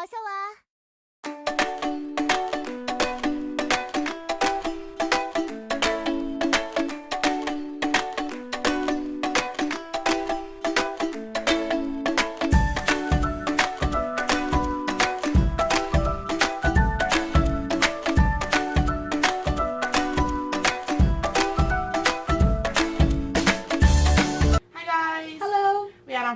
어서 와.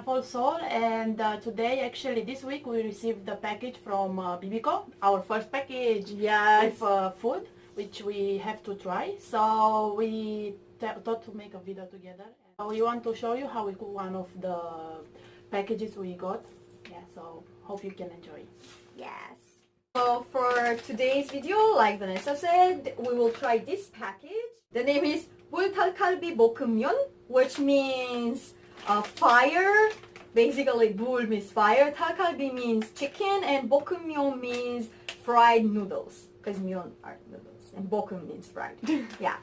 From Seoul, and today, actually this week, we received the package from Bibbigo, our first package with food, which we have to try. So we thought to make a video together. We want to show you how we cook one of the packages we got. Yeah, so hope you can enjoy. Yes. So for today's video, like Vanessa said, we will try this package. The name is 불닭갈비 볶음면, which means fire. Basically, bul means fire, 닭갈비 means chicken, and 볶음면 means fried noodles. Because myeon are noodles, and 볶음 means fried. Yeah.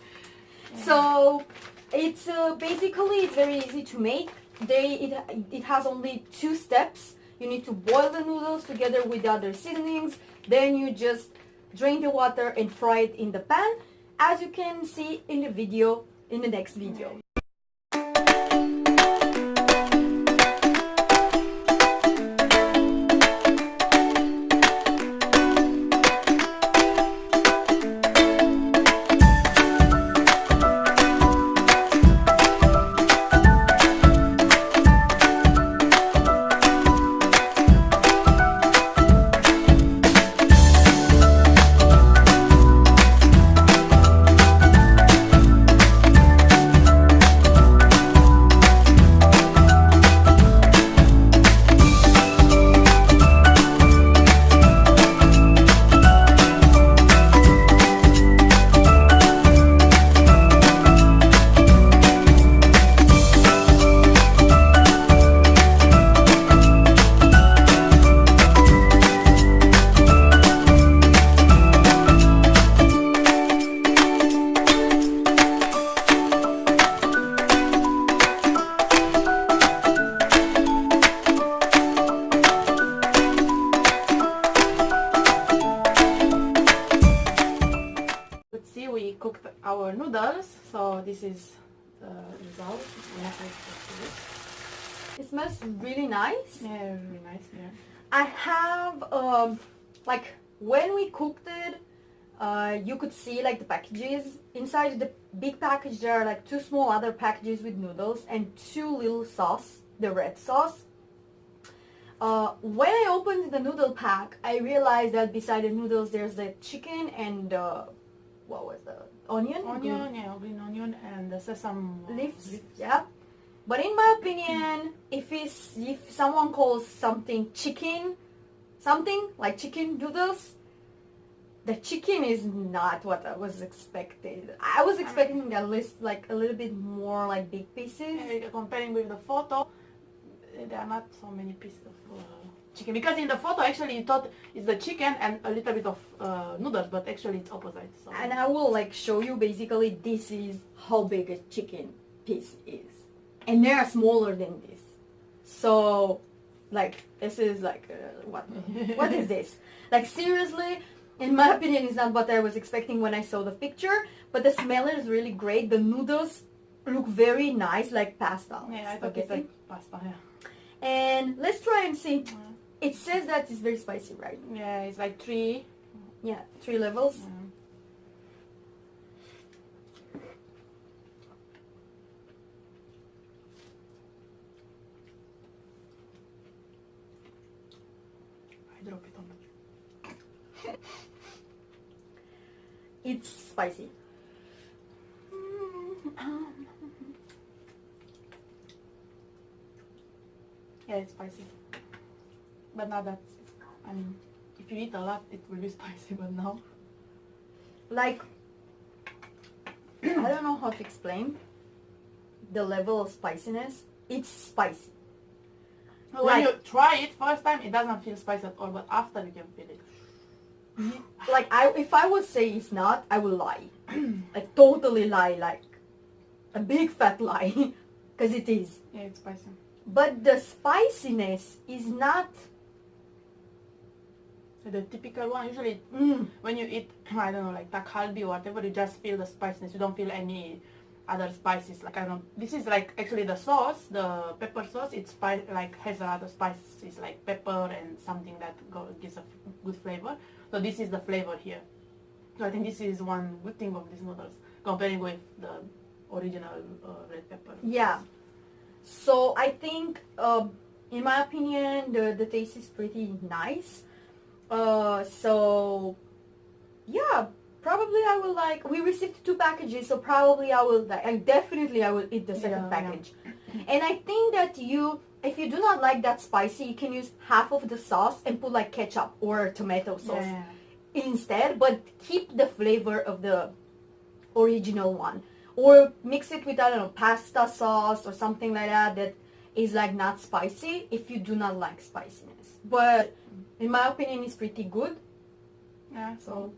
So it's basically it's very easy to make. It has only 2 steps. You need to boil the noodles together with the other seasonings. Then you just drain the water and fry it in the pan, as you can see in the video, in the next video. We cooked our noodles, so this is the result. It smells really nice. Yeah, really nice. Yeah. I have like when we cooked it, you could see like the packages. Inside the big package there are like 2 small other packages with noodles and 2 little sauce, the red sauce. When I opened the noodle pack, I realized that beside the noodles there's the chicken and what was the onion? Yeah, green onion and the sesame leaves. Yeah. But in my opinion, if someone calls something chicken, something like chicken noodles, the chicken is not what I was expecting. I was expecting at least like a little bit more like big pieces. Yeah, comparing with the photo, there are not so many pieces of chicken, because in the photo actually you thought it's the chicken and a little bit of noodles, but actually it's opposite. So. And I will like show you basically this is how big a chicken piece is, and they are smaller than this. So like this is like what is this? Like seriously, in my opinion, it's not what I was expecting when I saw the picture, but the smell is really great. The noodles look very nice, like pasta. Yeah, I thought it's like pasta. Yeah. And let's try and see. It says that it's very spicy, right? Yeah, it's like 3. Yeah, 3 levels. I drop it on the. It's spicy. Yeah, it's spicy. But not that, I mean, if you eat a lot, it will be spicy, but now. Like, I don't know how to explain the level of spiciness. It's spicy. When you try it first time, it doesn't feel spicy at all, but after you can feel it. Like, if I would say it's not, I would lie. Like, totally lie, like a big fat lie. Because it is. Yeah, it's spicy. But the spiciness is not The typical one, usually when you eat, I don't know, like takgalbi or whatever, you just feel the spiciness. You don't feel any other spices. Like, I don't, this is like actually the sauce, the pepper sauce, it's like has a lot of spices like pepper and something that gives a good flavor. So this is the flavor here. So I think this is one good thing of these noodles comparing with the original red pepper. Yeah. So I think, in my opinion, the taste is pretty nice. So yeah, probably I will like. We received 2 packages, so probably I will like. And definitely I will eat the second package. And I think that if you do not like that spicy, you can use half of the sauce and put like ketchup or tomato sauce instead, but keep the flavor of the original one, or mix it with, I don't know, pasta sauce or something like that is like not spicy if you do not like spiciness. But in my opinion, it's pretty good. Yeah. So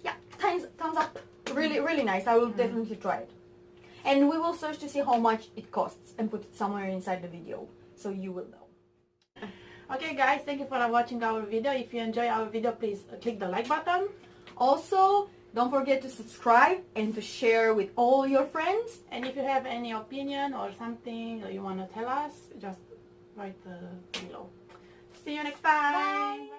yeah, thumbs up. Really, really nice. I will definitely try it. And we will search to see how much it costs and put it somewhere inside the video, so you will know. Okay guys, thank you for watching our video. If you enjoy our video, please click the like button. Also, don't forget to subscribe and to share with all your friends. And if you have any opinion or something that you want to tell us, just write below. See you next time. Bye.